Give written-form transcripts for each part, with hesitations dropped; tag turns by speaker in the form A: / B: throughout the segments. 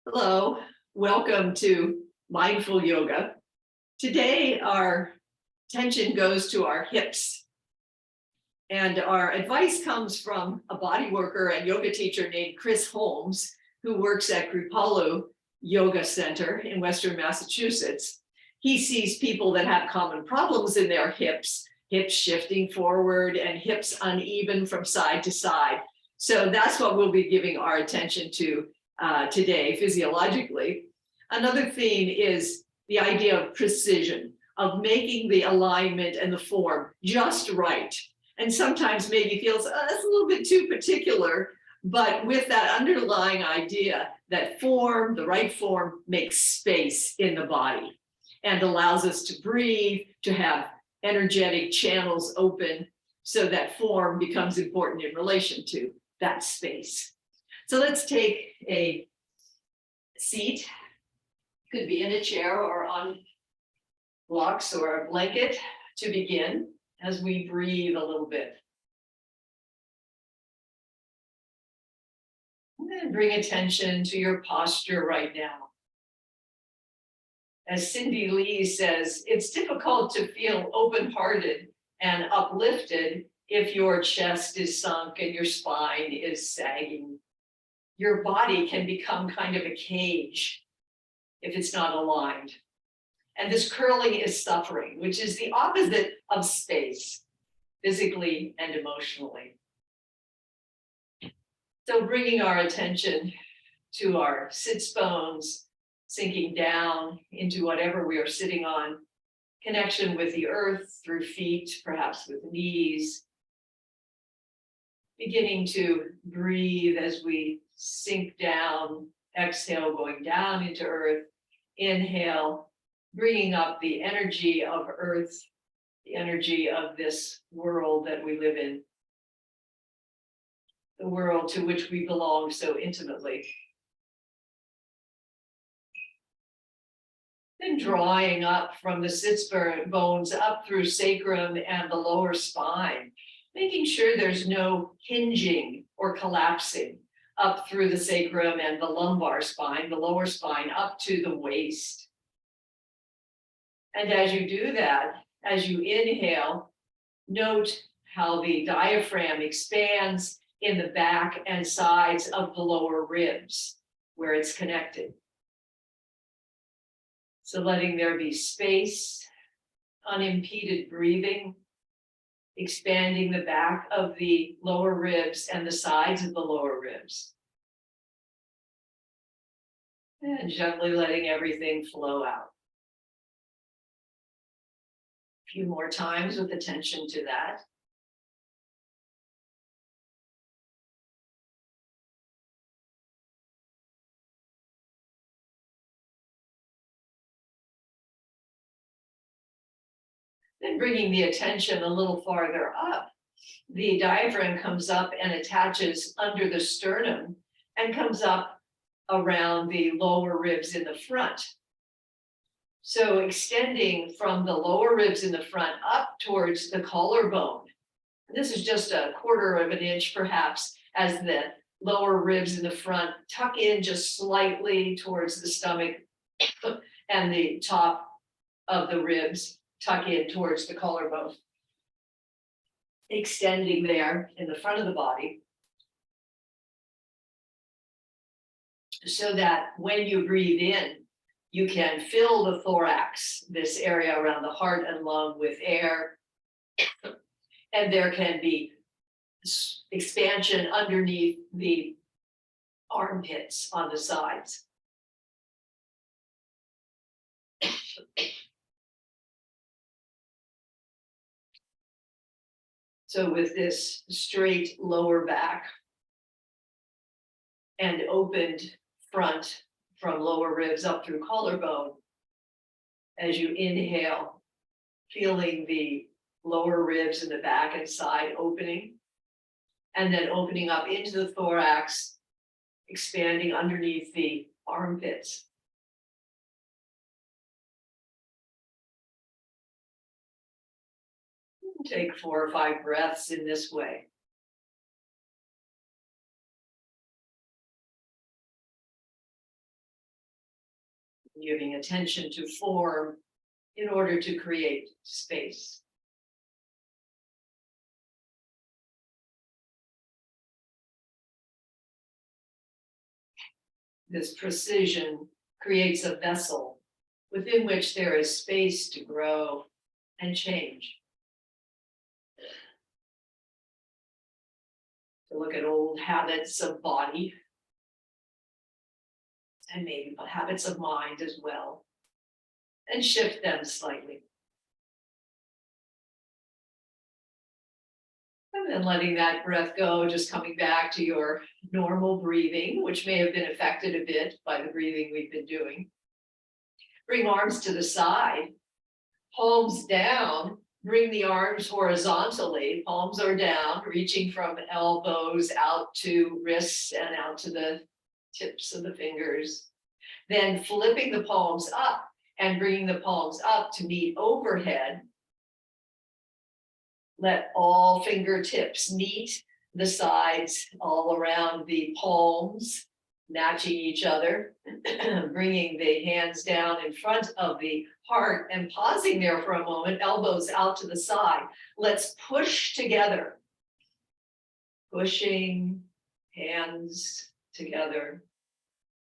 A: Hello, welcome to Mindful Yoga. Today, our attention goes to our hips. And our advice comes from a body worker and yoga teacher named Holmes, who works at Kripalu Yoga Center in Western Massachusetts. He sees people that have common problems in their hips shifting forward and hips uneven from side to side. So that's what we'll be giving our attention to today, physiologically. Another theme is the idea of precision, of making the alignment and the form just right. And sometimes maybe feels that's a little bit too particular, but with that underlying idea that form, the right form, makes space in the body and allows us to breathe, to have energetic channels open, so that form becomes important in relation to that space. So let's take a seat. Could be in a chair or on blocks or a blanket to begin as we breathe a little bit. And then bring attention to your posture right now. As Cyndi Lee says, it's difficult to feel open-hearted and uplifted if your chest is sunk and your spine is sagging. Your body can become kind of a cage if it's not aligned. And this curling is suffering, which is the opposite of space, physically and emotionally. So bringing our attention to our sits bones, sinking down into whatever we are sitting on, connection with the earth through feet, perhaps with knees, beginning to breathe as we sink down, exhale, going down into earth, inhale, bringing up the energy of earth, the energy of this world that we live in, the world to which we belong so intimately. Then drawing up from the sits bones up through sacrum and the lower spine, making sure there's no hinging or collapsing up through the sacrum and the lumbar spine, the lower spine, up to the waist. And as you do that, as you inhale, note how the diaphragm expands in the back and sides of the lower ribs where it's connected. So letting there be space, unimpeded breathing, expanding the back of the lower ribs and the sides of the lower ribs. And gently letting everything flow out. A few more times with attention to that. Then bringing the attention a little farther up, the diaphragm comes up and attaches under the sternum and comes up around the lower ribs in the front. So extending from the lower ribs in the front up towards the collarbone. This is just a quarter of an inch perhaps, as the lower ribs in the front tuck in just slightly towards the stomach and the top of the ribs tuck in towards the collarbone. Extending there in the front of the body, so that when you breathe in, you can fill the thorax, this area around the heart and lung, with air. And there can be expansion underneath the armpits on the sides. So with this straight lower back and opened front from lower ribs up through collarbone, as you inhale, feeling the lower ribs in the back and side opening, and then opening up into the thorax, expanding underneath the armpits. Take 4 or 5 breaths in this way. Giving attention to form in order to create space. This precision creates a vessel within which there is space to grow and change. To look at old habits of body and maybe habits of mind as well, and shift them slightly. And then letting that breath go, just coming back to your normal breathing, which may have been affected a bit by the breathing we've been doing. Bring arms to the side, palms down, bring the arms horizontally, palms are down, reaching from elbows out to wrists and out to the tips of the fingers. Then flipping the palms up and bringing the palms up to meet overhead. Let all fingertips meet the sides all around the palms, matching each other, bringing the hands down in front of the heart and pausing there for a moment, elbows out to the side. Let's push together. Pushing, hands together,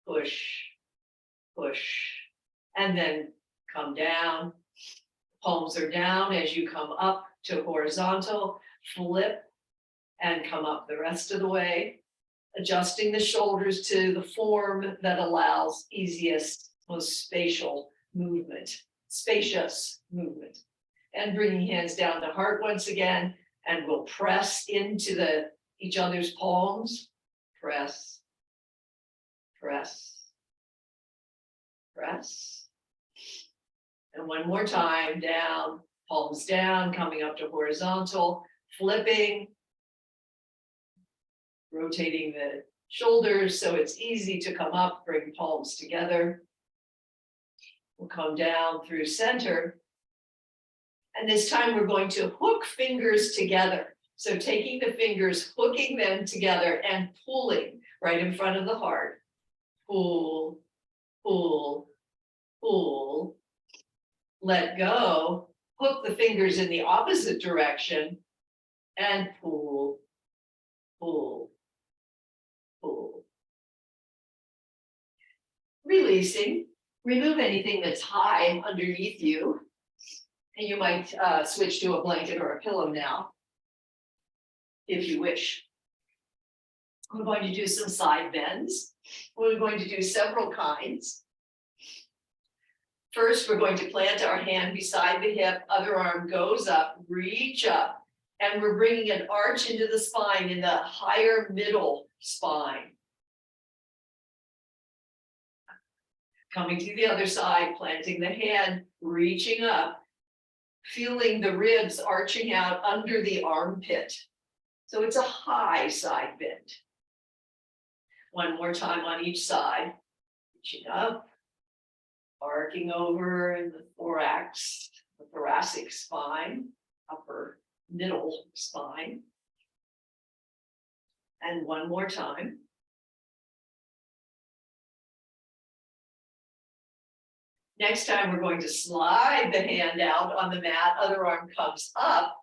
A: push, push, and then come down. Palms are down as you come up to horizontal, flip, and come up the rest of the way, adjusting the shoulders to the form that allows easiest, most spatial movement, spacious movement. And bringing hands down to heart once again, and we'll press into each other's palms. Press, press, press. And one more time, down, palms down, coming up to horizontal, flipping, rotating the shoulders so it's easy to come up, bring palms together. We'll come down through center. And this time we're going to hook fingers together. So taking the fingers, hooking them together and pulling right in front of the heart. Pull, pull, pull. Let go, hook the fingers in the opposite direction and pull, pull, pull. Releasing, remove anything that's high underneath you. And you might switch to a blanket or a pillow now, if you wish. We're going to do some side bends. We're going to do several kinds. First, we're going to plant our hand beside the hip, other arm goes up, reach up, and we're bringing an arch into the spine in the higher middle spine. Coming to the other side, planting the hand, reaching up, feeling the ribs arching out under the armpit. So it's a high side bend. One more time on each side, reaching up. Arcing over in the thorax, the thoracic spine, upper middle spine. And one more time. Next time we're going to slide the hand out on the mat, other arm comes up,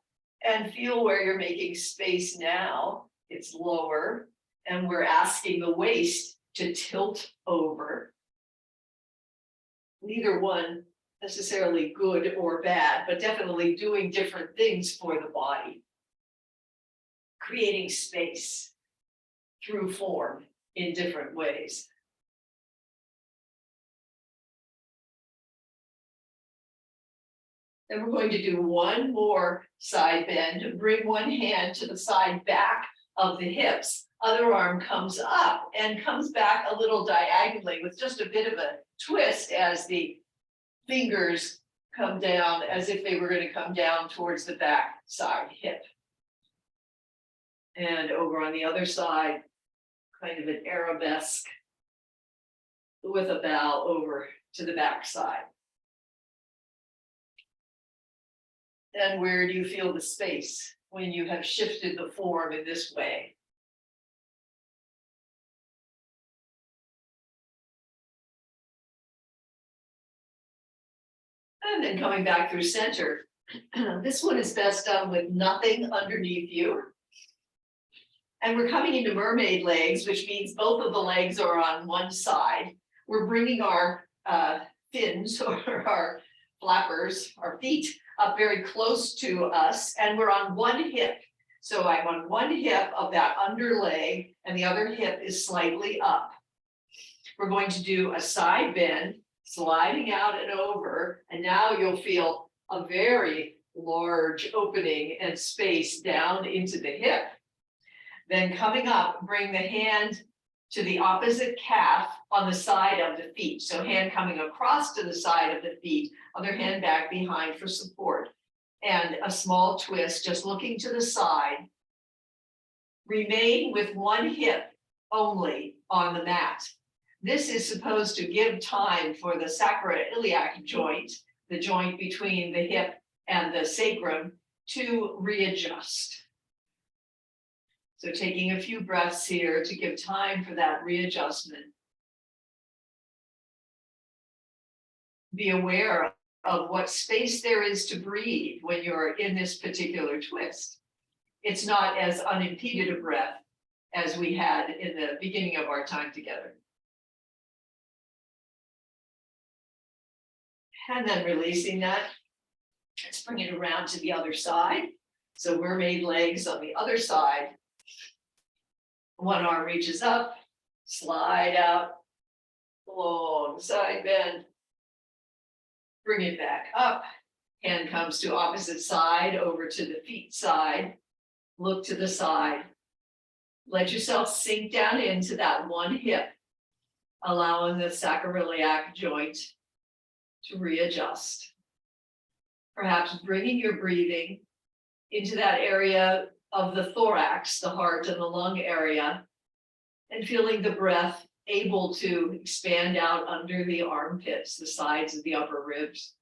A: and feel where you're making space now. It's lower, and we're asking the waist to tilt over. Neither one necessarily good or bad, but definitely doing different things for the body. Creating space through form in different ways. Then we're going to do one more side bend. Bring one hand to the side back of the hips. Other arm comes up and comes back a little diagonally with just a bit of a twist as the fingers come down as if they were going to come down towards the back side hip. And over on the other side, kind of an arabesque with a bow over to the back side. And where do you feel the space when you have shifted the form in this way? And then coming back through center. This one is best done with nothing underneath you. And we're coming into mermaid legs, which means both of the legs are on one side. We're bringing our fins or our flappers, our feet up very close to us, and we're on one hip. So I'm on one hip of that under leg, and the other hip is slightly up. We're going to do a side bend, sliding out and over, and now you'll feel a very large opening and space down into the hip. Then coming up, bring the hand to the opposite calf on the side of the feet. So hand coming across to the side of the feet, other hand back behind for support. And a small twist, just looking to the side. Remain with one hip only on the mat. This is supposed to give time for the sacroiliac joint, the joint between the hip and the sacrum, to readjust. So taking a few breaths here to give time for that readjustment. Be aware of what space there is to breathe when you're in this particular twist. It's not as unimpeded a breath as we had in the beginning of our time together. And then releasing that, let's bring it around to the other side. So mermaid legs on the other side. One arm reaches up, slide out, long side bend, bring it back up, hand comes to opposite side over to the feet side, look to the side, let yourself sink down into that one hip, allowing the sacroiliac joint to readjust. Perhaps bringing your breathing into that area of the thorax, the heart and the lung area, and feeling the breath able to expand out under the armpits, the sides of the upper ribs.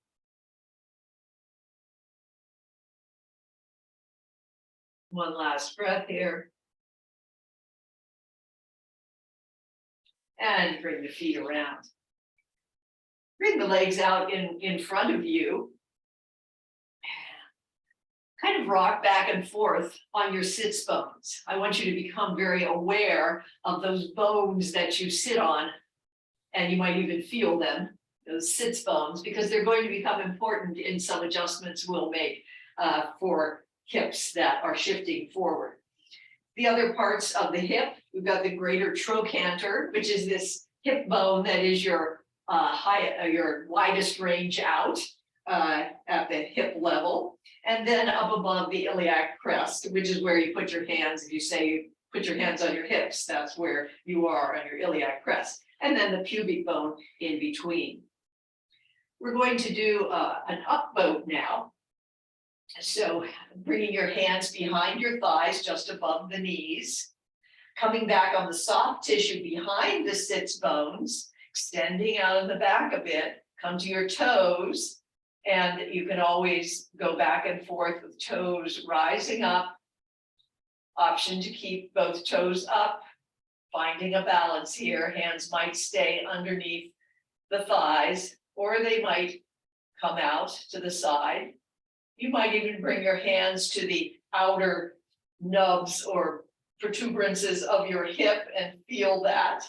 A: One last breath here. And bring the feet around. Bring the legs out in front of you. Kind of rock back and forth on your sits bones. I want you to become very aware of those bones that you sit on, and you might even feel them, those sits bones, because they're going to become important in some adjustments we'll make for hips that are shifting forward. The other parts of the hip, we've got the greater trochanter, which is this hip bone that is your your widest range out at the hip level. And then up above the iliac crest, which is where you put your hands. If you say you put your hands on your hips, that's where you are on your iliac crest. And then the pubic bone in between. We're going to do an up boat now. So bringing your hands behind your thighs, just above the knees. Coming back on the soft tissue behind the sits bones, extending out in the back a bit. Come to your toes. And you can always go back and forth with toes rising up. Option to keep both toes up, finding a balance here. Hands might stay underneath the thighs, or they might come out to the side. You might even bring your hands to the outer nubs or protuberances of your hip and feel that.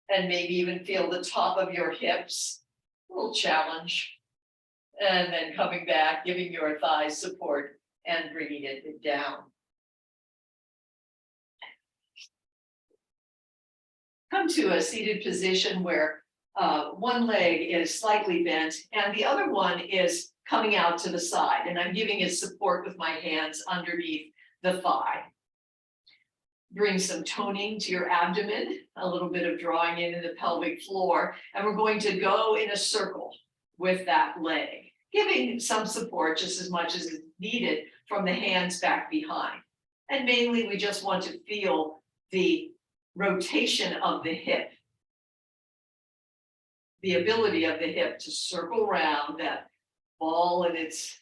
A: And maybe even feel the top of your hips. A little challenge. And then coming back, giving your thighs support and bringing it down. Come to a seated position where one leg is slightly bent and the other one is coming out to the side. And I'm giving it support with my hands underneath the thigh. Bring some toning to your abdomen, a little bit of drawing into the pelvic floor. And we're going to go in a circle with that leg, giving some support just as much as is needed from the hands back behind. And mainly we just want to feel the rotation of the hip, the ability of the hip to circle around that ball in its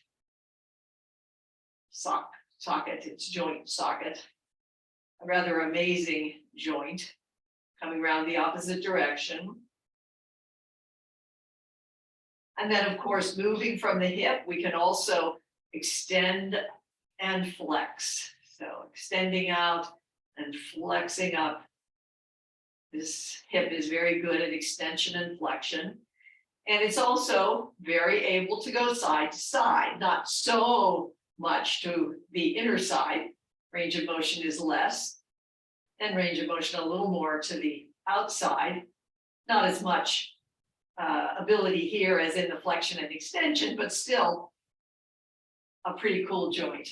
A: socket, its joint socket. A rather amazing joint coming around the opposite direction. And then, of course, moving from the hip, we can also extend and flex. So extending out and flexing up. This hip is very good at extension and flexion. And it's also very able to go side to side, not so much to the inner side. Range of motion is less, and range of motion a little more to the outside. Not as much ability here as in the flexion and extension, but still a pretty cool joint.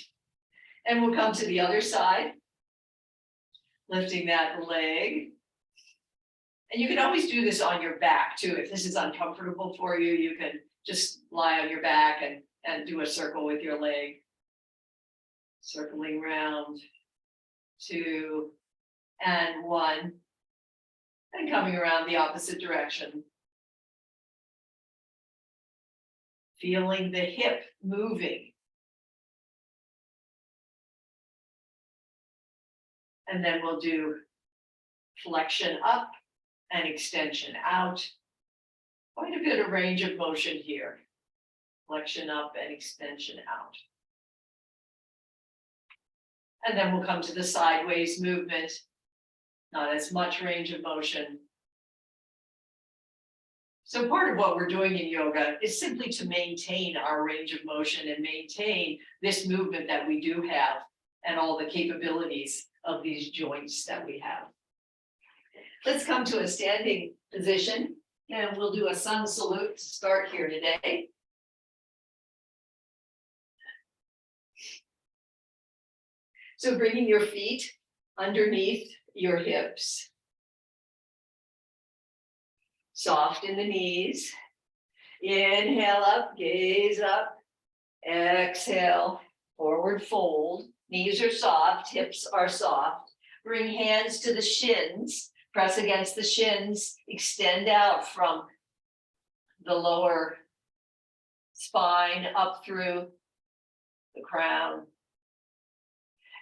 A: And we'll come to the other side, lifting that leg. And you can always do this on your back too. If this is uncomfortable for you, you can just lie on your back and do a circle with your leg. Circling round, 2, and 1, and coming around the opposite direction. Feeling the hip moving. And then we'll do flexion up and extension out. Quite a bit of range of motion here. Flexion up and extension out. And then we'll come to the sideways movement. Not as much range of motion. So part of what we're doing in yoga is simply to maintain our range of motion and maintain this movement that we do have and all the capabilities of these joints that we have. Let's come to a standing position and we'll do a sun salute to start here today. So bringing your feet underneath your hips. Soft in the knees. Inhale up, gaze up. Exhale, forward fold. Knees are soft, hips are soft. Bring hands to the shins. Press against the shins. Extend out from the lower spine up through the crown.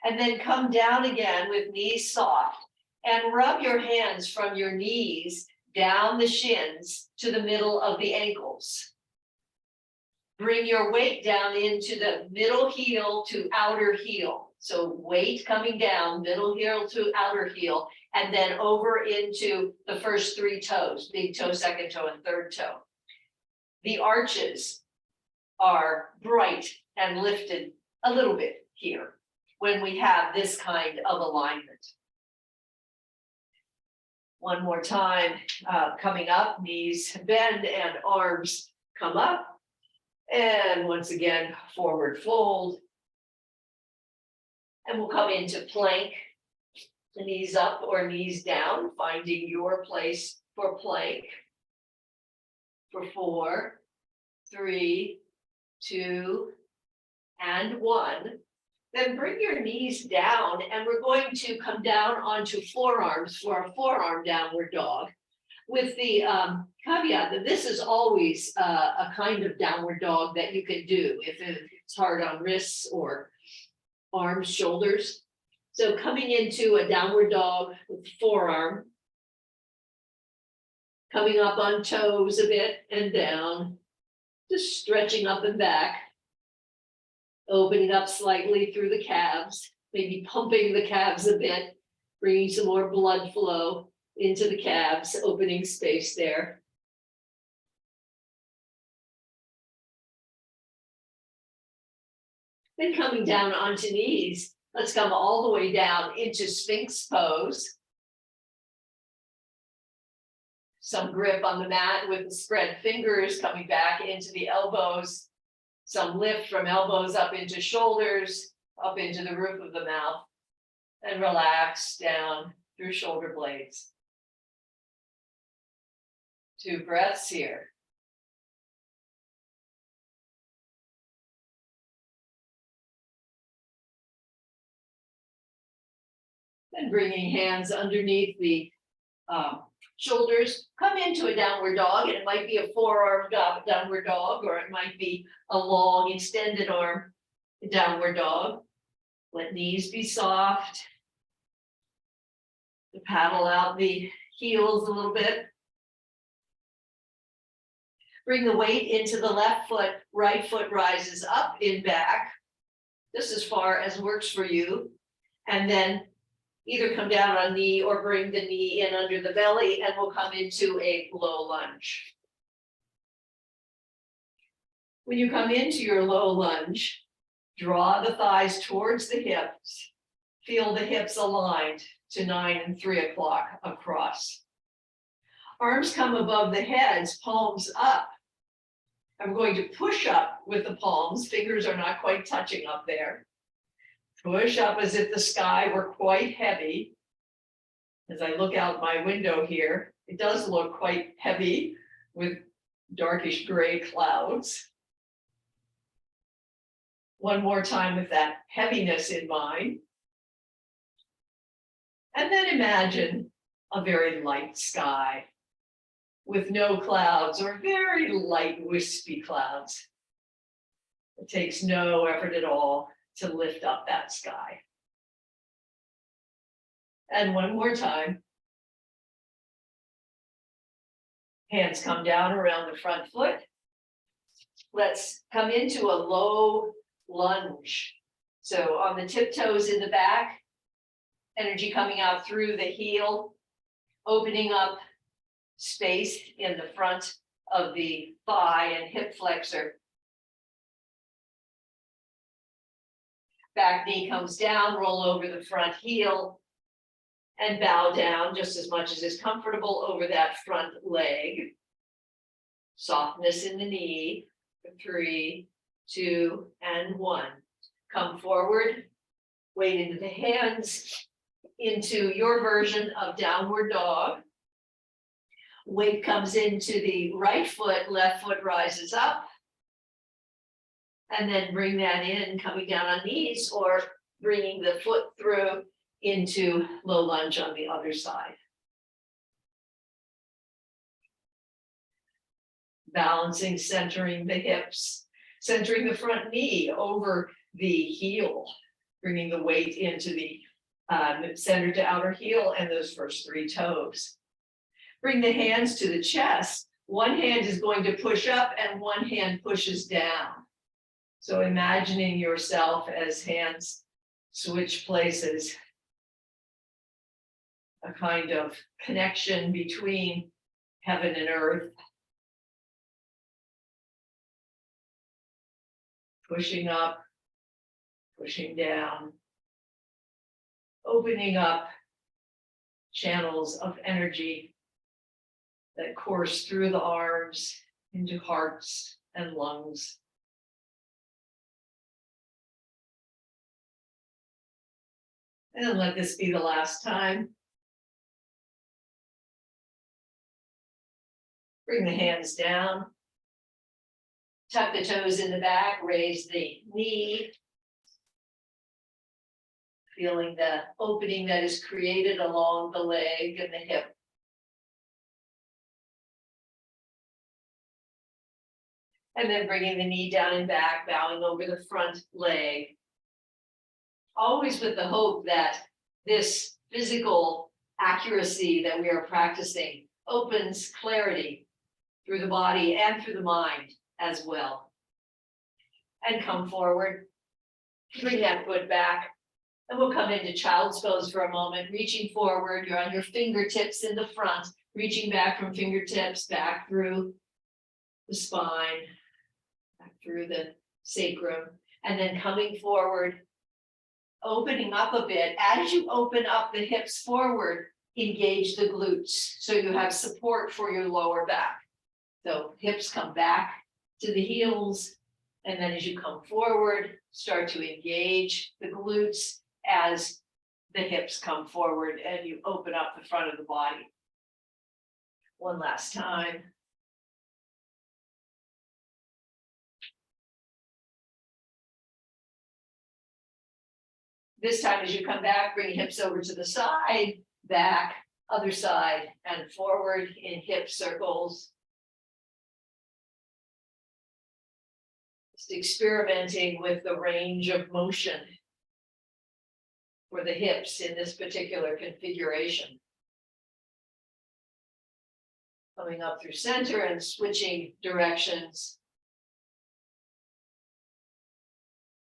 A: And then come down again with knees soft and rub your hands from your knees down the shins to the middle of the ankles. Bring your weight down into the middle heel to outer heel. So weight coming down, middle heel to outer heel, and then over into the first 3 toes, big toe, second toe, and third toe. The arches are bright and lifted a little bit here when we have this kind of alignment. One more time, coming up, knees bend and arms come up. And once again, forward fold. And we'll come into plank, the knees up or knees down, finding your place for plank. For 4, 3, 2, and 1. Then bring your knees down and we're going to come down onto forearms for a forearm downward dog with the caveat that this is always a kind of downward dog that you can do if it's hard on wrists or arms, shoulders. So coming into a downward dog with forearm, coming up on toes a bit and down, just stretching up and back. Opening up slightly through the calves, maybe pumping the calves a bit, bringing some more blood flow into the calves, opening space there. Then coming down onto knees, let's come all the way down into Sphinx pose. Some grip on the mat with the spread fingers coming back into the elbows. Some lift from elbows up into shoulders, up into the roof of the mouth, and relax down through shoulder blades. 2 breaths here. And bringing hands underneath the shoulders, come into a downward dog, and it might be a forearm downward dog, or it might be a long extended arm downward dog. Let knees be soft. Paddle out the heels a little bit. Bring the weight into the left foot, right foot rises up in back, just as far as works for you. And then either come down on knee or bring the knee in under the belly, and we'll come into a low lunge. When you come into your low lunge, draw the thighs towards the hips. Feel the hips aligned to 9 and 3 o'clock across. Arms come above the heads, palms up. I'm going to push up with the palms. Fingers are not quite touching up there. Push up as if the sky were quite heavy. As I look out my window here, it does look quite heavy with darkish gray clouds. One more time with that heaviness in mind. And then imagine a very light sky with no clouds or very light wispy clouds. It takes no effort at all to lift up that sky. And one more time. Hands come down around the front foot. Let's come into a low lunge. So on the tiptoes in the back, energy coming out through the heel, opening up space in the front of the thigh and hip flexor. Back knee comes down, roll over the front heel, and bow down just as much as is comfortable over that front leg. Softness in the knee. 3, 2, and 1. Come forward, weight into the hands, into your version of downward dog. Weight comes into the right foot, left foot rises up. And then bring that in, coming down on knees or bringing the foot through into low lunge on the other side. Balancing, centering the hips, centering the front knee over the heel, bringing the weight into the center to outer heel and those first 3 toes. Bring the hands to the chest. One hand is going to push up and one hand pushes down. So imagining yourself as hands switch places, a kind of connection between heaven and earth. Pushing up, pushing down, opening up channels of energy that course through the arms into hearts and lungs. And let this be the last time. Bring the hands down. Tuck the toes in the back, raise the knee. Feeling the opening that is created along the leg and the hip. And then bringing the knee down and back, bowing over the front leg. Always with the hope that this physical accuracy that we are practicing opens clarity through the body and through the mind as well. And come forward, bring that foot back, and we'll come into child's pose for a moment, reaching forward. You're on your fingertips in the front, reaching back from fingertips, back through the spine, back through the sacrum, and then coming forward, opening up a bit. As you open up the hips forward, engage the glutes so you have support for your lower back. So hips come back to the heels, and then as you come forward, start to engage the glutes as the hips come forward and you open up the front of the body. One last time. This time as you come back, bring hips over to the side, back, other side, and forward in hip circles. Just experimenting with the range of motion for the hips in this particular configuration. Coming up through center and switching directions.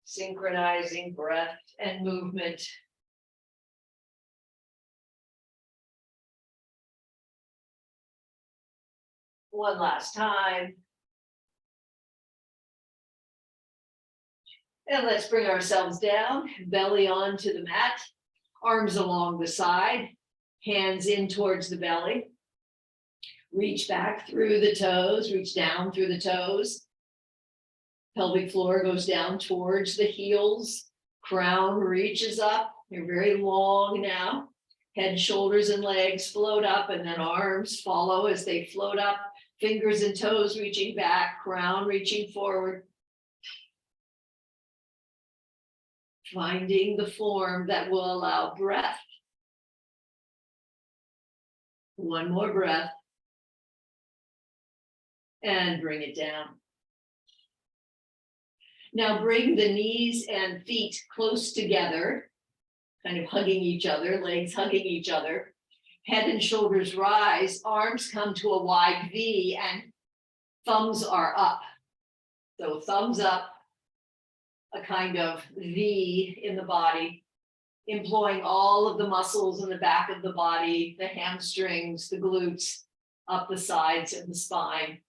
A: Synchronizing breath and movement. One last time. And let's bring ourselves down, belly onto the mat, arms along the side, hands in towards the belly. Reach back through the toes, reach down through the toes. Pelvic floor goes down towards the heels. Crown reaches up. You're very long now. Head, shoulders, and legs float up, and then arms follow as they float up. Fingers and toes reaching back, crown reaching forward. Finding the form that will allow breath. One more breath. And bring it down. Now bring the knees and feet close together, kind of hugging each other, legs hugging each other. Head and shoulders rise, arms come to a wide V, and thumbs are up. So thumbs up, a kind of V in the body, employing all of the muscles in the back of the body, the hamstrings, the glutes, up the sides of the spine.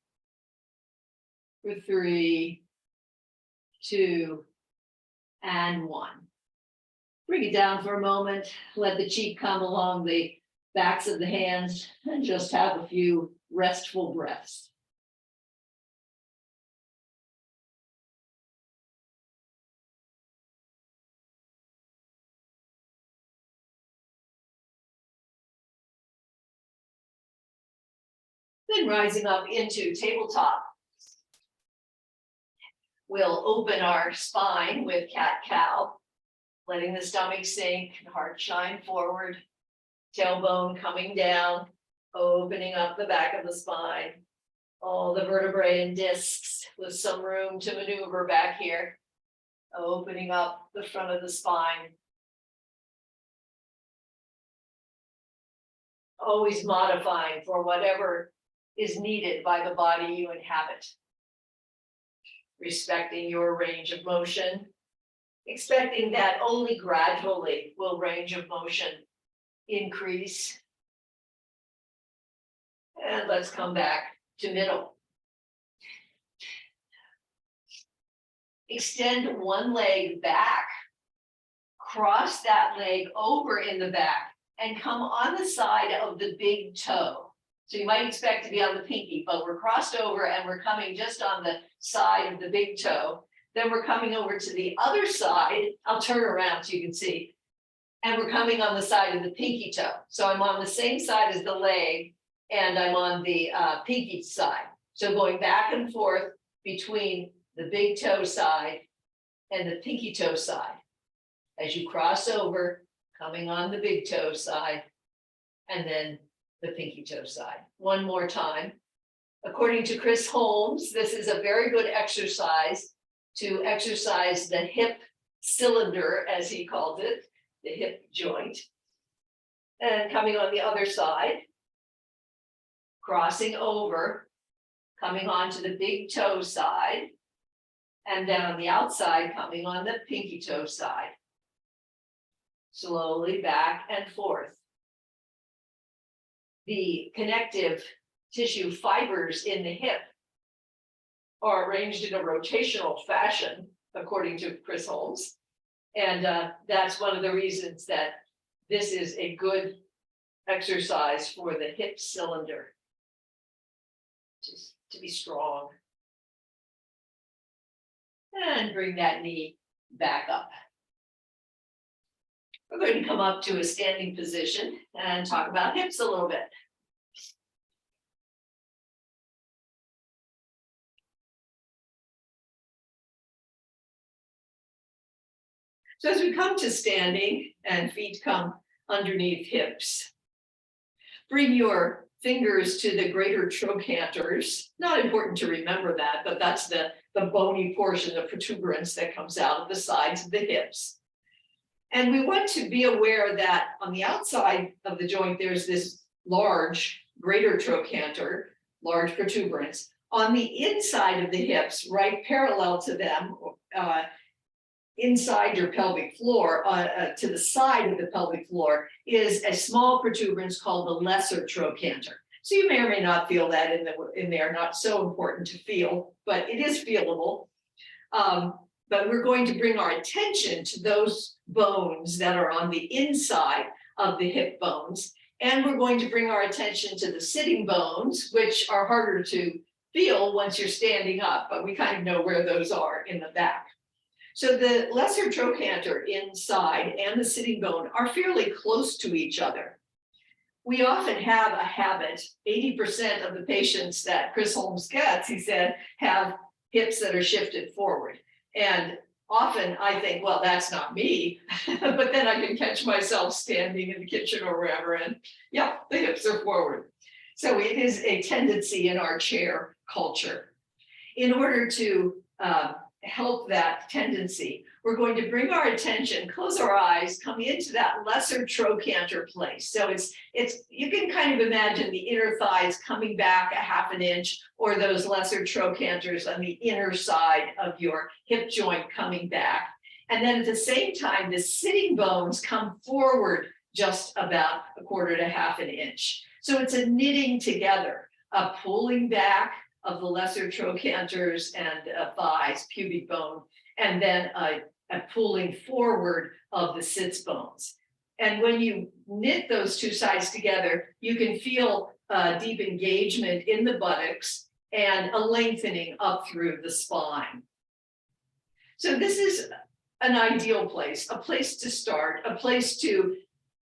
A: For 3, 2, and 1. Bring it down for a moment. Let the cheek come along the backs of the hands and just have a few restful breaths. Then rising up into tabletop. We'll open our spine with cat-cow, letting the stomach sink, heart shine forward, tailbone coming down, opening up the back of the spine, all the vertebrae and discs with some room to maneuver back here, opening up the front of the spine. Always modifying for whatever is needed by the body you inhabit. Respecting your range of motion, expecting that only gradually will range of motion increase. And let's come back to middle. Extend one leg back, cross that leg over in the back, and come on the side of the big toe. So you might expect to be on the pinky, but we're crossed over and we're coming just on the side of the big toe. Then we're coming over to the other side. I'll turn around so you can see. And we're coming on the side of the pinky toe. So I'm on the same side as the leg and I'm on the pinky side. So going back and forth between the big toe side and the pinky toe side. As you cross over, coming on the big toe side and then the pinky toe side. One more time. According to Chris Holmes, this is a very good exercise to exercise the hip cylinder, as he called it, the hip joint. And coming on the other side, crossing over, coming onto the big toe side, and then on the outside, coming on the pinky toe side. Slowly back and forth. The connective tissue fibers in the hip are arranged in a rotational fashion, according to Chris Holmes. And that's one of the reasons that this is a good exercise for the hip cylinder, just to be strong. And bring that knee back up. We're going to come up to a standing position and talk about hips a little bit. So as we come to standing and feet come underneath hips, bring your fingers to the greater trochanters. Not important to remember that, but that's the bony portion, the protuberance that comes out of the sides of the hips. And we want to be aware that on the outside of the joint, there's this large greater trochanter, large protuberance. On the inside of the hips, right parallel to them, inside your pelvic floor, to the side of the pelvic floor, is a small protuberance called the lesser trochanter. So you may or may not feel that in there, not so important to feel, but it is feelable. But we're going to bring our attention to those bones that are on the inside of the hip bones. And we're going to bring our attention to the sitting bones, which are harder to feel once you're standing up, but we kind of know where those are in the back. So the lesser trochanter inside and the sitting bone are fairly close to each other. We often have a habit, 80% of the patients that Chris Holmes gets, he said, have hips that are shifted forward. And often I think, well, that's not me, but then I can catch myself standing in the kitchen or wherever, and yeah, the hips are forward. So it is a tendency in our chair culture. In order to help that tendency, we're going to bring our attention, close our eyes, come into that lesser trochanter place. So it's you can kind of imagine the inner thighs coming back a half an inch, or those lesser trochanters on the inner side of your hip joint coming back. And then at the same time, the sitting bones come forward just about a quarter to half an inch. So it's a knitting together, a pulling back of the lesser trochanters and thighs, pubic bone, and then a pulling forward of the sits bones. And when you knit those two sides together, you can feel deep engagement in the buttocks and a lengthening up through the spine. So this is an ideal place, a place to start, a place to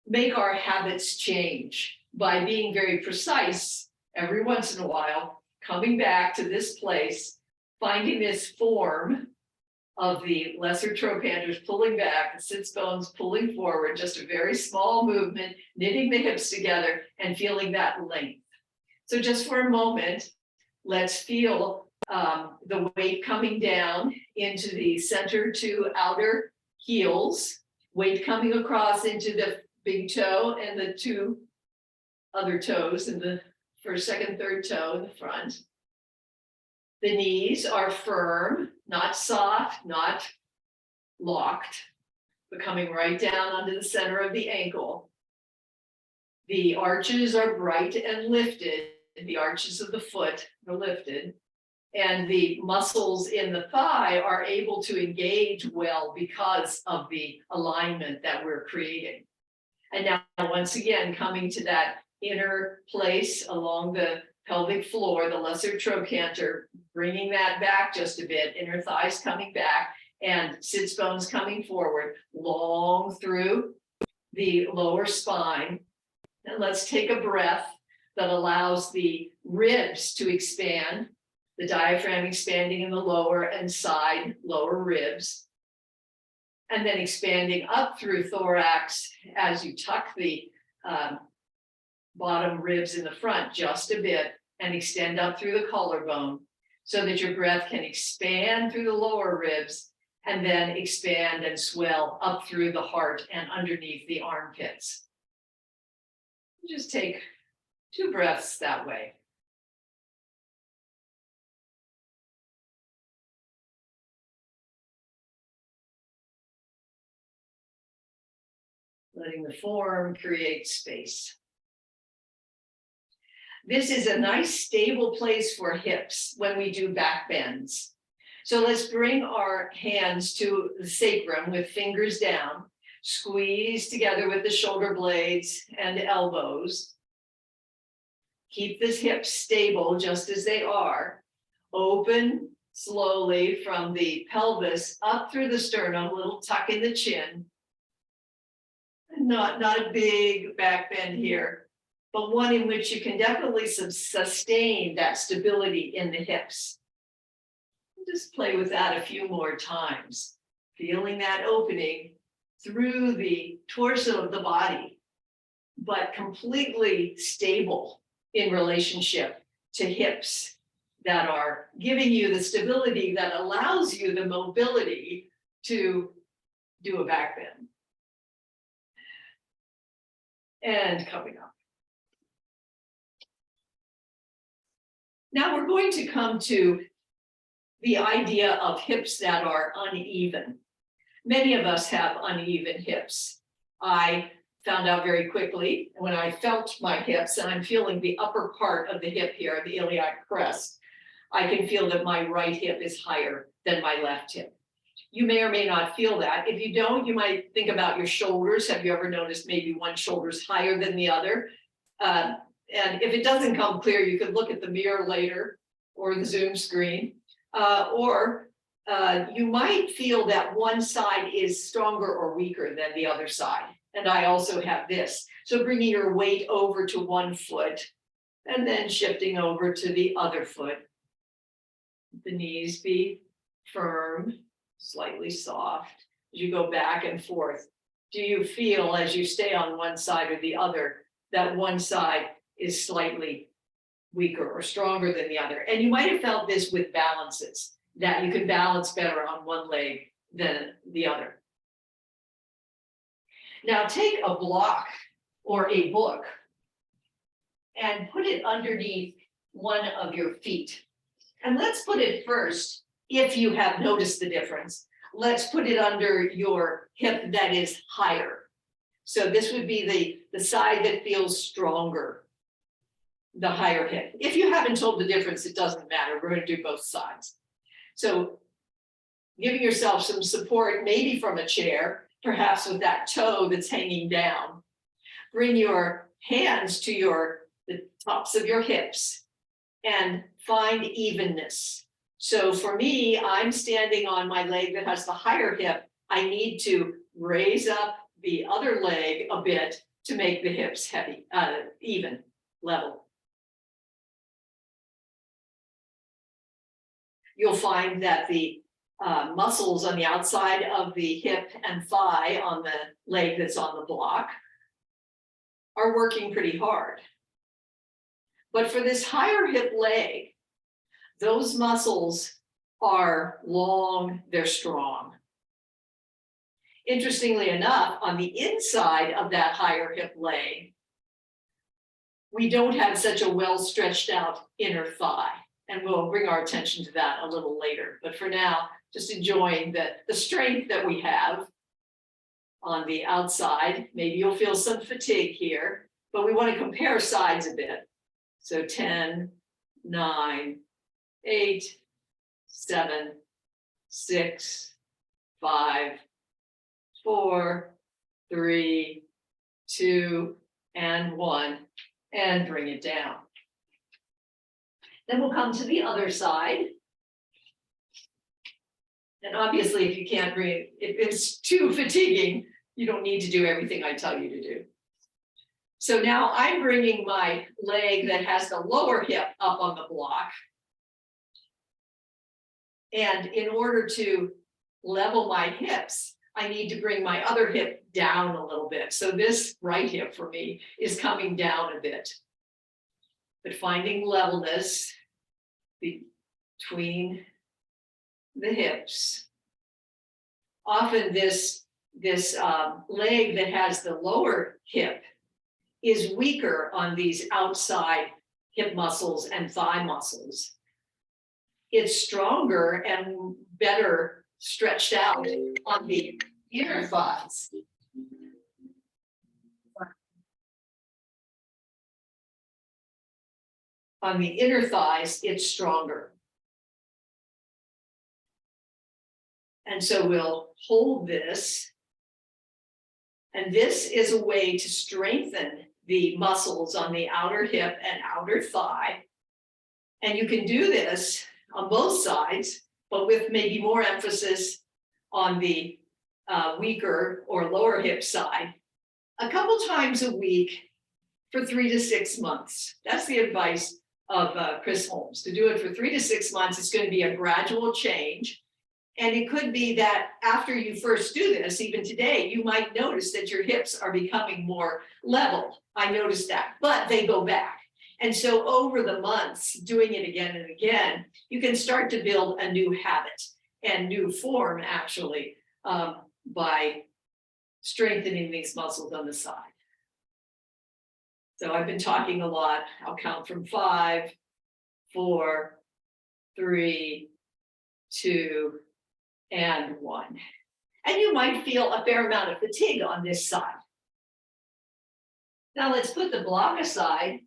A: make our habits change by being very precise every once in a while, coming back to this place, finding this form of the lesser trochanters pulling back, the sits bones pulling forward, just a very small movement, knitting the hips together and feeling that length. So just for a moment, let's feel the weight coming down into the center to outer heels, weight coming across into the big toe and the two other toes in the first, second, third toe in the front. The knees are firm, not soft, not locked, but coming right down onto the center of the ankle. The arches are bright and lifted. The arches of the foot are lifted. And the muscles in the thigh are able to engage well because of the alignment that we're creating. And now, once again, coming to that inner place along the pelvic floor, the lesser trochanter, bringing that back just a bit, inner thighs coming back and sits bones coming forward, long through the lower spine. And let's take a breath that allows the ribs to expand, the diaphragm expanding in the lower and side lower ribs, and then expanding up through thorax as you tuck the bottom ribs in the front just a bit and extend up through the collarbone so that your breath can expand through the lower ribs and then expand and swell up through the heart and underneath the armpits. Just take 2 breaths that way. Letting the form create space. This is a nice stable place for hips when we do back bends. So let's bring our hands to the sacrum with fingers down, squeeze together with the shoulder blades and elbows. Keep the hips stable just as they are. Open slowly from the pelvis up through the sternum, a little tuck in the chin. Not a big back bend here, but one in which you can definitely sustain that stability in the hips. Just play with that a few more times, feeling that opening through the torso of the body, but completely stable in relationship to hips that are giving you the stability that allows you the mobility to do a back bend. And coming up. Now we're going to come to the idea of hips that are uneven. Many of us have uneven hips. I found out very quickly when I felt my hips, and I'm feeling the upper part of the hip here, the iliac crest, I can feel that my right hip is higher than my left hip. You may or may not feel that. If you don't, you might think about your shoulders. Have you ever noticed maybe one shoulder's higher than the other? And if it doesn't come clear, you could look at the mirror later or the Zoom screen. Or you might feel that one side is stronger or weaker than the other side. And I also have this. So bringing your weight over to one foot and then shifting over to the other foot. The knees be firm, slightly soft as you go back and forth. Do you feel as you stay on one side or the other that one side is slightly weaker or stronger than the other? And you might have felt this with balances, that you can balance better on one leg than the other. Now take a block or a book and put it underneath one of your feet. And let's put it first, if you have noticed the difference, let's put it under your hip that is higher. So this would be the side that feels stronger, the higher hip. If you haven't told the difference, it doesn't matter. We're going to do both sides. So giving yourself some support, maybe from a chair, perhaps with that toe that's hanging down. Bring your hands to the tops of your hips and find evenness. So for me, I'm standing on my leg that has the higher hip. I need to raise up the other leg a bit to make the hips heavy, even, level. You'll find that the muscles on the outside of the hip and thigh on the leg that's on the block are working pretty hard. But for this higher hip leg, those muscles are long, they're strong. Interestingly enough, on the inside of that higher hip leg, we don't have such a well stretched out inner thigh. And we'll bring our attention to that a little later. But for now, just enjoying the strength that we have on the outside. Maybe you'll feel some fatigue here, but we want to compare sides a bit. So 10, 9, 8, 7, 6, 5, 4, 3, 2, and 1, and bring it down. Then we'll come to the other side. And obviously, if you can't breathe, if it's too fatiguing, you don't need to do everything I tell you to do. So now I'm bringing my leg that has the lower hip up on the block. And in order to level my hips, I need to bring my other hip down a little bit. So this right hip for me is coming down a bit. But finding levelness between the hips. Often this leg that has the lower hip is weaker on these outside hip muscles and thigh muscles. It's stronger and better stretched out on the inner thighs. On the inner thighs, it's stronger. And so we'll hold this. And this is a way to strengthen the muscles on the outer hip and outer thigh. And you can do this on both sides, but with maybe more emphasis on the weaker or lower hip side, a couple times a week for 3 to 6 months. That's the advice of Chris Holmes, to do it for 3 to 6 months. It's going to be a gradual change. And it could be that after you first do this, even today, you might notice that your hips are becoming more level. I noticed that, but they go back. And so over the months, doing it again and again, you can start to build a new habit and new form, actually, by strengthening these muscles on the side. So I've been talking a lot. I'll count from 5, 4, 3, 2, and 1. And you might feel a fair amount of fatigue on this side. Now let's put the block aside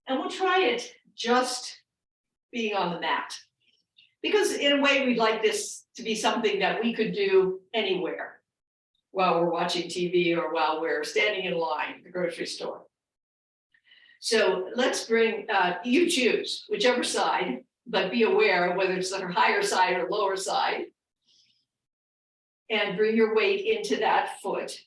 A: and we'll try it just being on the mat. Because in a way, we'd like this to be something that we could do anywhere while we're watching TV or while we're standing in line at the grocery store. So let's bring, you choose whichever side, but be aware of whether it's the higher side or lower side. And bring your weight into that foot.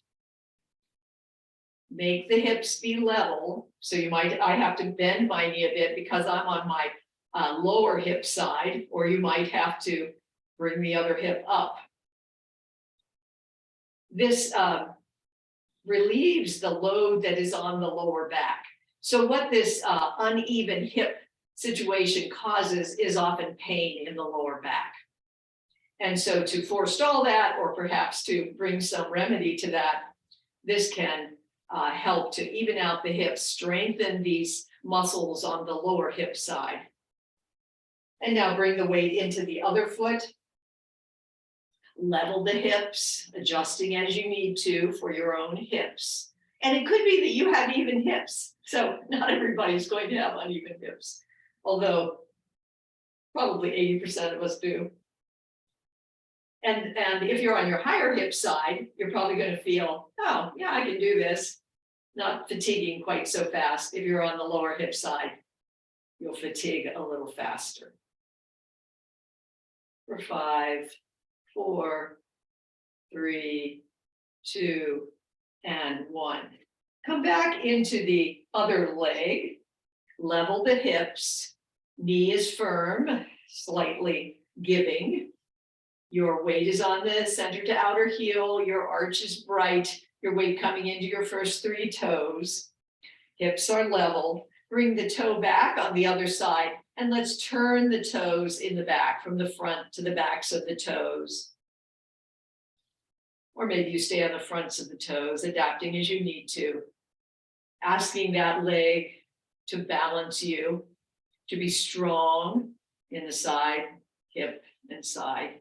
A: Make the hips be level. So I have to bend my knee a bit because I'm on my lower hip side, or you might have to bring the other hip up. This relieves the load that is on the lower back. So what this uneven hip situation causes is often pain in the lower back. And so to forestall that, or perhaps to bring some remedy to that, this can help to even out the hips, strengthen these muscles on the lower hip side. And now bring the weight into the other foot. Level the hips, adjusting as you need to for your own hips. And it could be that you have even hips. So not everybody's going to have uneven hips, although probably 80% of us do. And if you're on your higher hip side, you're probably going to feel, oh, yeah, I can do this. Not fatiguing quite so fast. If you're on the lower hip side, you'll fatigue a little faster. For 5, 4, 3, 2, and 1. Come back into the other leg. Level the hips. Knee is firm, slightly giving. Your weight is on the center to outer heel. Your arch is bright. Your weight coming into your first 3 toes. Hips are level. Bring the toe back on the other side. And let's turn the toes in the back from the front to the backs of the toes. Or maybe you stay on the fronts of the toes, adapting as you need to. Asking that leg to balance you, to be strong in the side, hip, and side,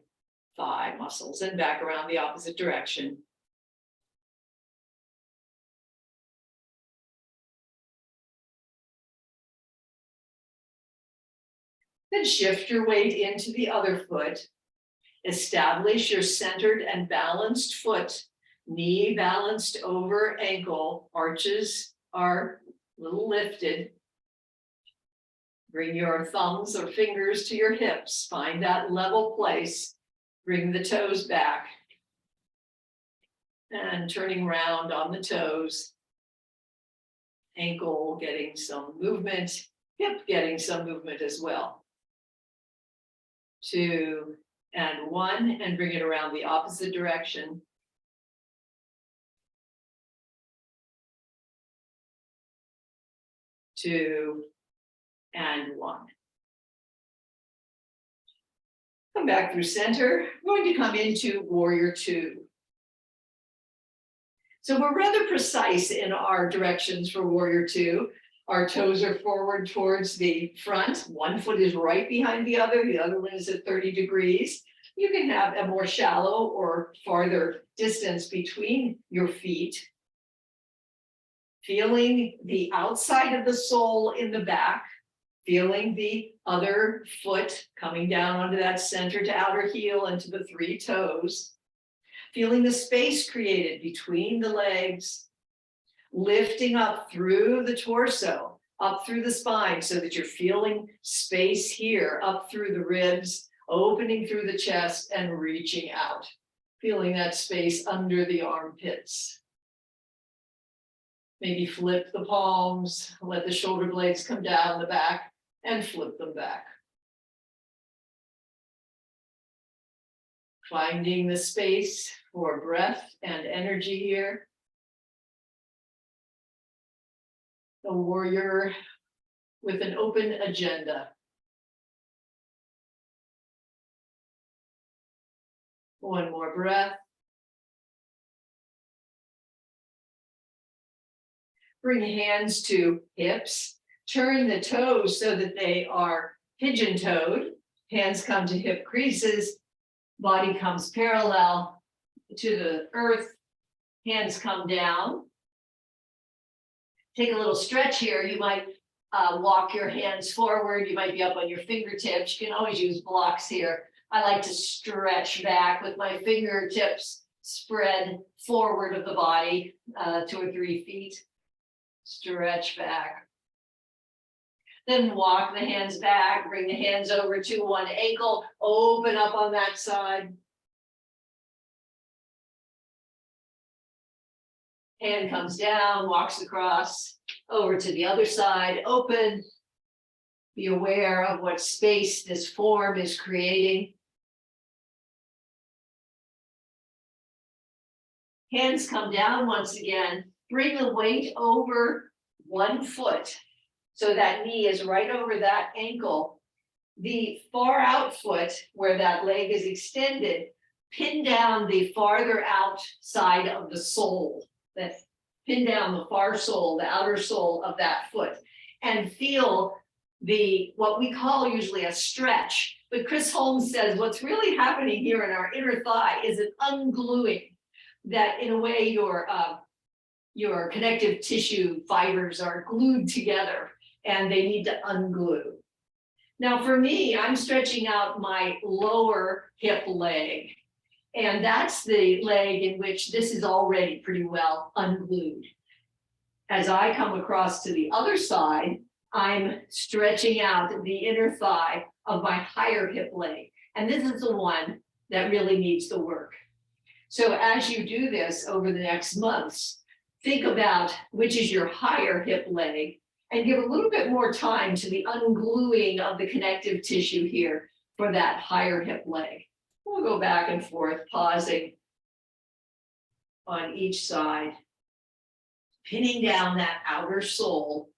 A: thigh muscles, and back around the opposite direction. Then shift your weight into the other foot. Establish your centered and balanced foot, knee balanced over ankle, arches are a little lifted. Bring your thumbs or fingers to your hips, find that level place, bring the toes back, and turning round on the toes, ankle getting some movement, hip getting some movement as well. 2 and 1, and bring it around the opposite direction. 2 and 1. Come back through center. We're going to come into warrior 2. So we're rather precise in our directions for warrior 2. Our toes are forward towards the front. One foot is right behind the other one is at 30 degrees. You can have a more shallow or farther distance between your feet. Feeling the outside of the sole in the back, feeling the other foot coming down onto that center to outer heel and to the 3 toes. Feeling the space created between the legs. Lifting up through the torso, up through the spine, so that you're feeling space here, up through the ribs, opening through the chest and reaching out. Feeling that space under the armpits. Maybe flip the palms, let the shoulder blades come down the back and flip them back. Finding the space for breath and energy here. A warrior with an open agenda. One more breath. Bring hands to hips. Turn the toes so that they are pigeon-toed. Hands come to hip creases, body comes parallel to the earth, hands come down. Take a little stretch here. You might walk your hands forward. You might be up on your fingertips. You can always use blocks here. I like to stretch back with my fingertips spread forward of the body, 2 or 3 feet. Stretch back. Then walk the hands back, bring the hands over to one ankle, open up on that side. Hand comes down, walks across, over to the other side, open. Be aware of what space this form is creating. Hands come down once again. Bring the weight over one foot. So that knee is right over that ankle. The far out foot, where that leg is extended, pin down the farther out side of the sole. Pin down the far sole, the outer sole of that foot, and feel what we call usually a stretch. But Chris Holmes says what's really happening here in our inner thigh is an ungluing, that in a way your connective tissue fibers are glued together and they need to unglue. Now for me, I'm stretching out my lower hip leg, and that's the leg in which this is already pretty well unglued. As I come across to the other side, I'm stretching out the inner thigh of my higher hip leg. And this is the one that really needs the work. So as you do this over the next months, think about which is your higher hip leg and give a little bit more time to the ungluing of the connective tissue here for that higher hip leg. We'll go back and forth, pausing on each side, pinning down that outer sole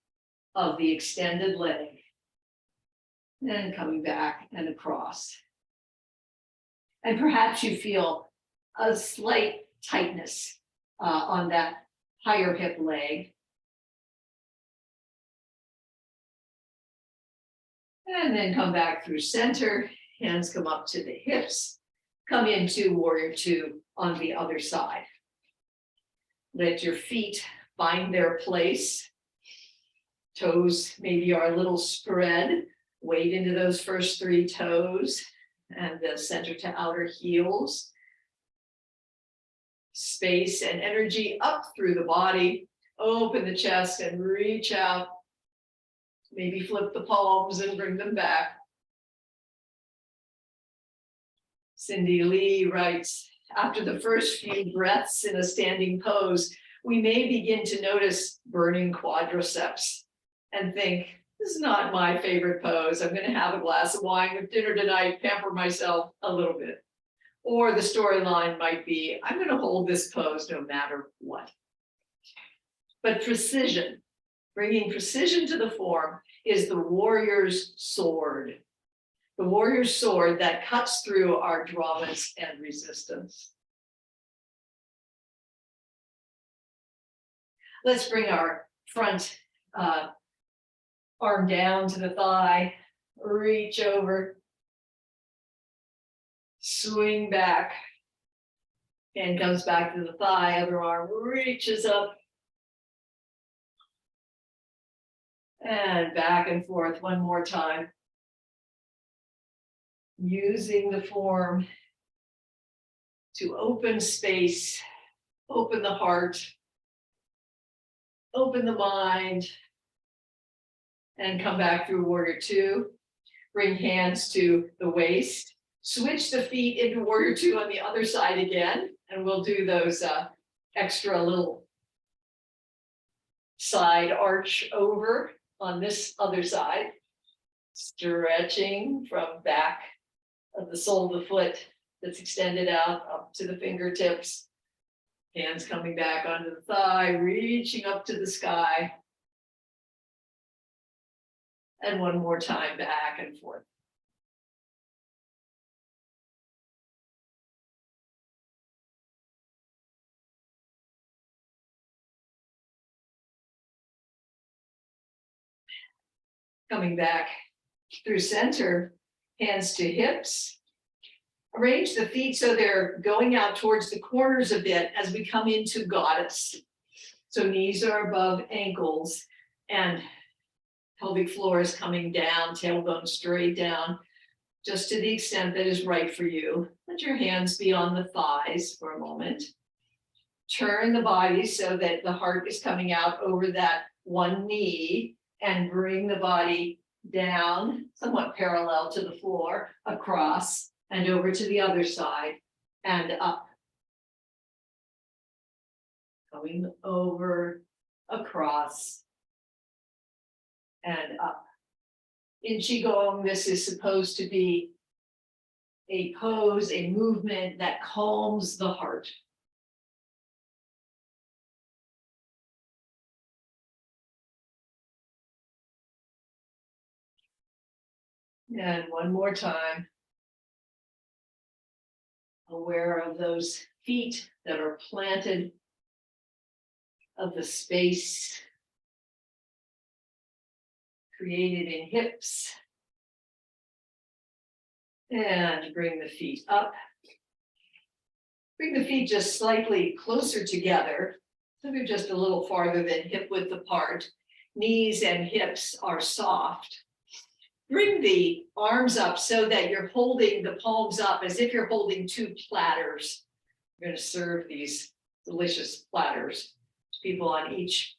A: of the extended leg, then coming back and across. And perhaps you feel a slight tightness on that higher hip leg. And then come back through center, hands come up to the hips, come into warrior two on the other side. Let your feet find their place. Toes maybe are a little spread. Weight into those first 3 toes and the center to outer heels. Space and energy up through the body. Open the chest and reach out. Maybe flip the palms and bring them back. Cyndi Lee writes, after the first few breaths in a standing pose, we may begin to notice burning quadriceps and think, this is not my favorite pose. I'm going to have a glass of wine with dinner tonight, pamper myself a little bit. Or the storyline might be, I'm going to hold this pose no matter what. But precision, bringing precision to the form, is the warrior's sword. The warrior's sword that cuts through our dramas and resistance. Let's bring our front arm down to the thigh, reach over, swing back, and comes back to the thigh, other arm reaches up, and back and forth one more time. Using the form to open space, open the heart, open the mind, and come back through warrior two. Bring hands to the waist. Switch the feet into warrior two on the other side again, and we'll do those extra little side arch over on this other side. Stretching from back of the sole of the foot that's extended out up to the fingertips. Hands coming back onto the thigh, reaching up to the sky. And one more time, back and forth. Coming back through center, hands to hips. Arrange the feet so they're going out towards the corners a bit as we come into goddess. So knees are above ankles and pelvic floor is coming down, tailbone straight down, just to the extent that is right for you. Let your hands be on the thighs for a moment. Turn the body so that the heart is coming out over that one knee and bring the body down, somewhat parallel to the floor, across and over to the other side and up. Going over, across, and up. In Qigong, this is supposed to be a pose, a movement that calms the heart. And one more time. Aware of those feet that are planted, of the space created in hips. And bring the feet up. Bring the feet just slightly closer together. So they're just a little farther than hip width apart. Knees and hips are soft. Bring the arms up so that you're holding the palms up as if you're holding two platters. We're going to serve these delicious platters to people on each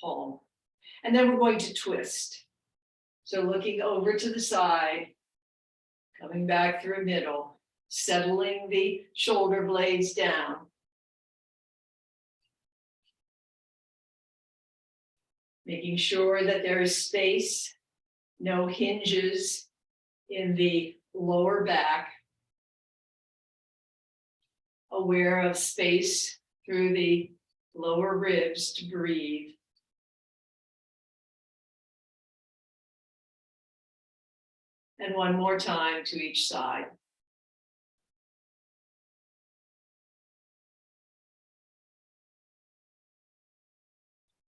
A: palm. And then we're going to twist. So looking over to the side, coming back through middle, settling the shoulder blades down. Making sure that there is space. No hinges in the lower back. Aware of space through the lower ribs to breathe. And one more time to each side.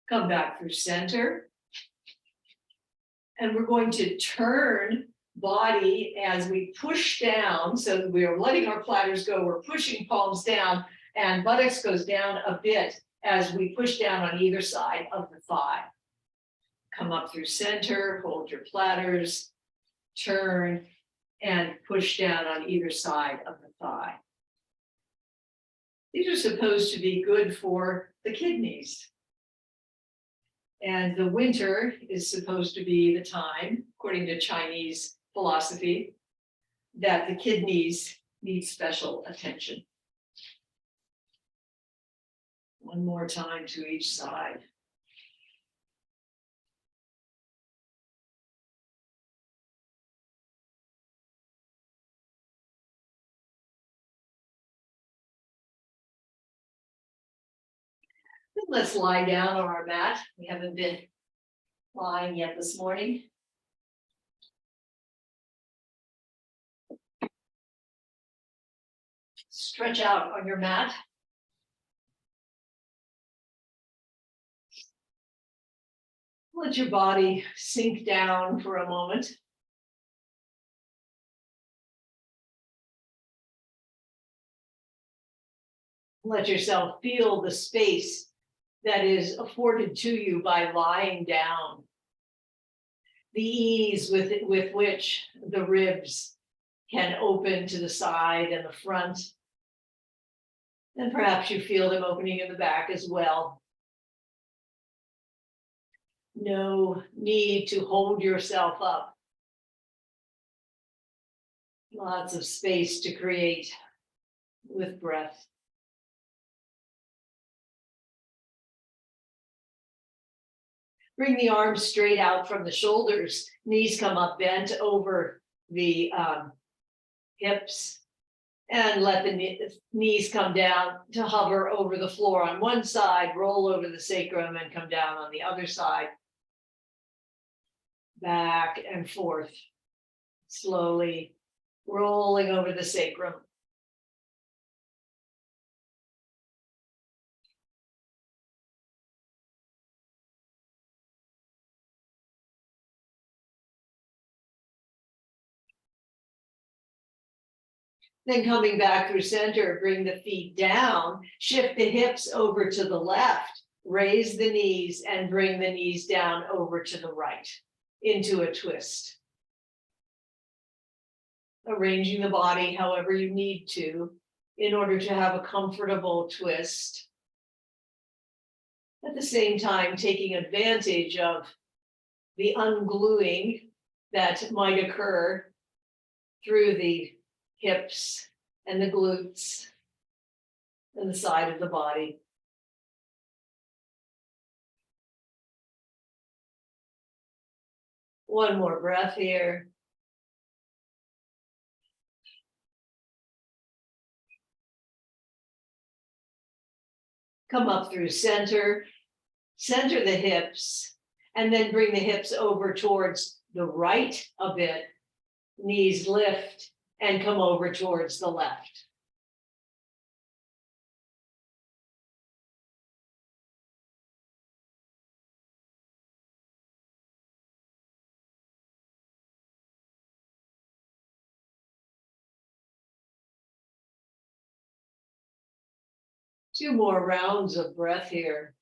A: Come back through center. And we're going to turn body as we push down. So we are letting our platters go. We're pushing palms down and buttocks goes down a bit as we push down on either side of the thigh. Come up through center, hold your platters, turn and push down on either side of the thigh. These are supposed to be good for the kidneys. And the winter is supposed to be the time, according to Chinese philosophy, that the kidneys need special attention. One more time to each side. Let's lie down on our mat. We haven't been lying yet this morning. Stretch out on your mat. Let your body sink down for a moment. Let yourself feel the space that is afforded to you by lying down. The ease with which the ribs can open to the side and the front. And perhaps you feel them opening in the back as well. No need to hold yourself up. Lots of space to create with breath. Bring the arms straight out from the shoulders. Knees come up, bent over the hips. And let the knees come down to hover over the floor on one side, roll over the sacrum and come down on the other side. Back and forth, slowly rolling over the sacrum. Then coming back through center, bring the feet down, shift the hips over to the left, raise the knees and bring the knees down over to the right into a twist. Arranging the body however you need to in order to have a comfortable twist. At the same time, taking advantage of the ungluing that might occur through the hips and the glutes and the side of the body. One more breath here. Come up through center, center the hips, and then bring the hips over towards the right a bit. Knees lift and come over towards the left. Two more rounds of breath here.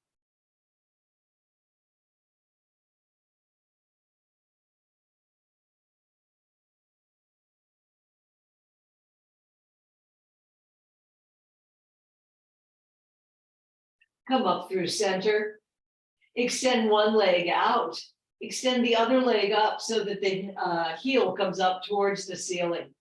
A: Come up through center. Extend one leg out. Extend the other leg up so that the heel comes up towards the ceiling.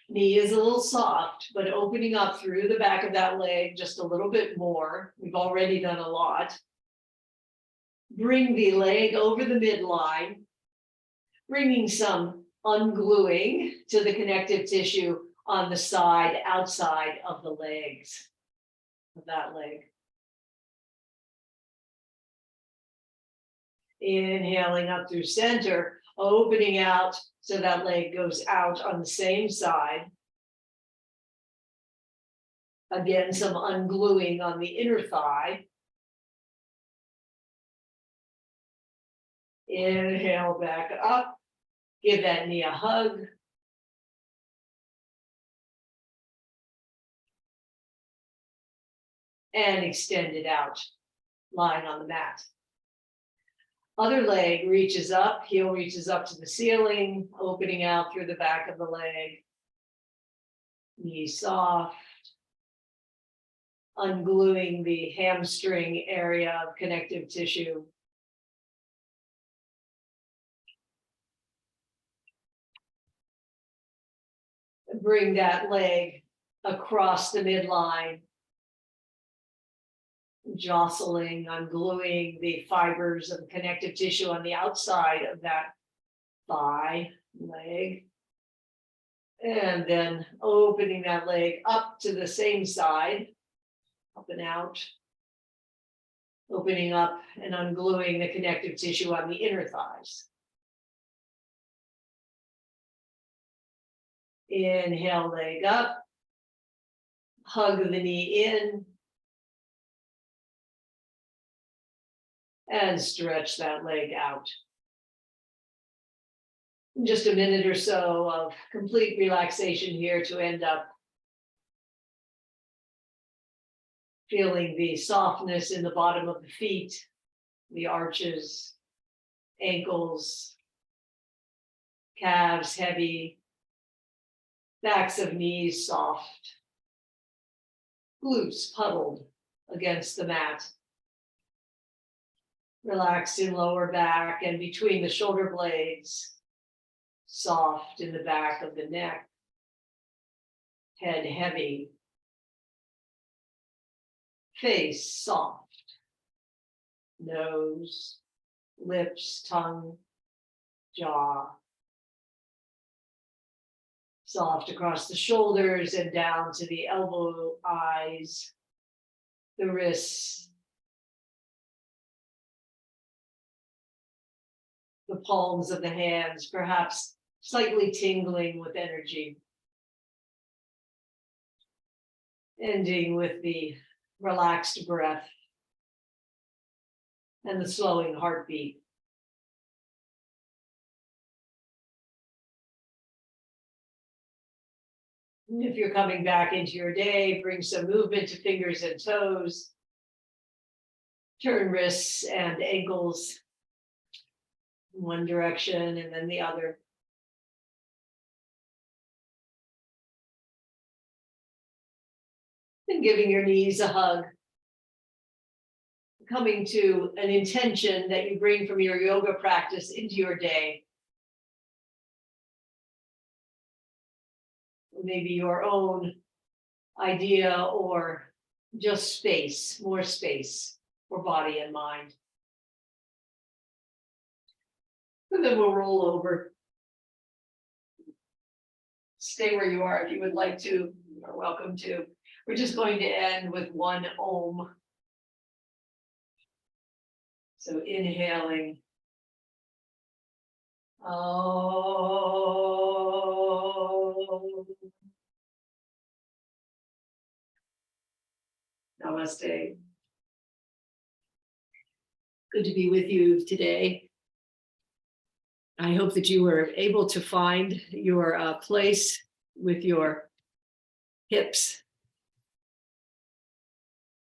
A: Knee is a little soft, but opening up through the back of that leg just a little bit more. We've already done a lot. Bring the leg over the midline, bringing some ungluing to the connective tissue on the side, outside of the legs, of that leg. Inhaling up through center, opening out so that leg goes out on the same side. Again, some ungluing on the inner thigh. Inhale back up, give that knee a hug. And extend it out, lying on the mat. Other leg reaches up, heel reaches up to the ceiling, opening out through the back of the leg. Knee soft. Ungluing the hamstring area of connective tissue. Bring that leg across the midline. Jostling, ungluing the fibers of connective tissue on the outside of that thigh, leg. And then opening that leg up to the same side, up and out. Opening up and ungluing the connective tissue on the inner thighs. Inhale, leg up. Hug the knee in. And stretch that leg out. Just a minute or so of complete relaxation here to end up feeling the softness in the bottom of the feet, the arches, ankles, calves heavy, backs of knees soft, glutes puddled against the mat. Relaxed in lower back and between the shoulder blades, soft in the back of the neck, head heavy, face soft, nose, lips, tongue, jaw, soft across the shoulders and down to the elbow, eyes, the wrists, the palms of the hands, perhaps slightly tingling with energy. Ending with the relaxed breath and the slowing heartbeat. If you're coming back into your day, bring some movement to fingers and toes. Turn wrists and ankles in one direction and then the other. And giving your knees a hug. Coming to an intention that you bring from your yoga practice into your day. Maybe your own idea or just space, more space for body and mind. And then we'll roll over. Stay where you are if you would like to, you're welcome to. We're just going to end with one Om. So inhaling. Om. Namaste. Good to be with you today. I hope that you were able to find your place with your hips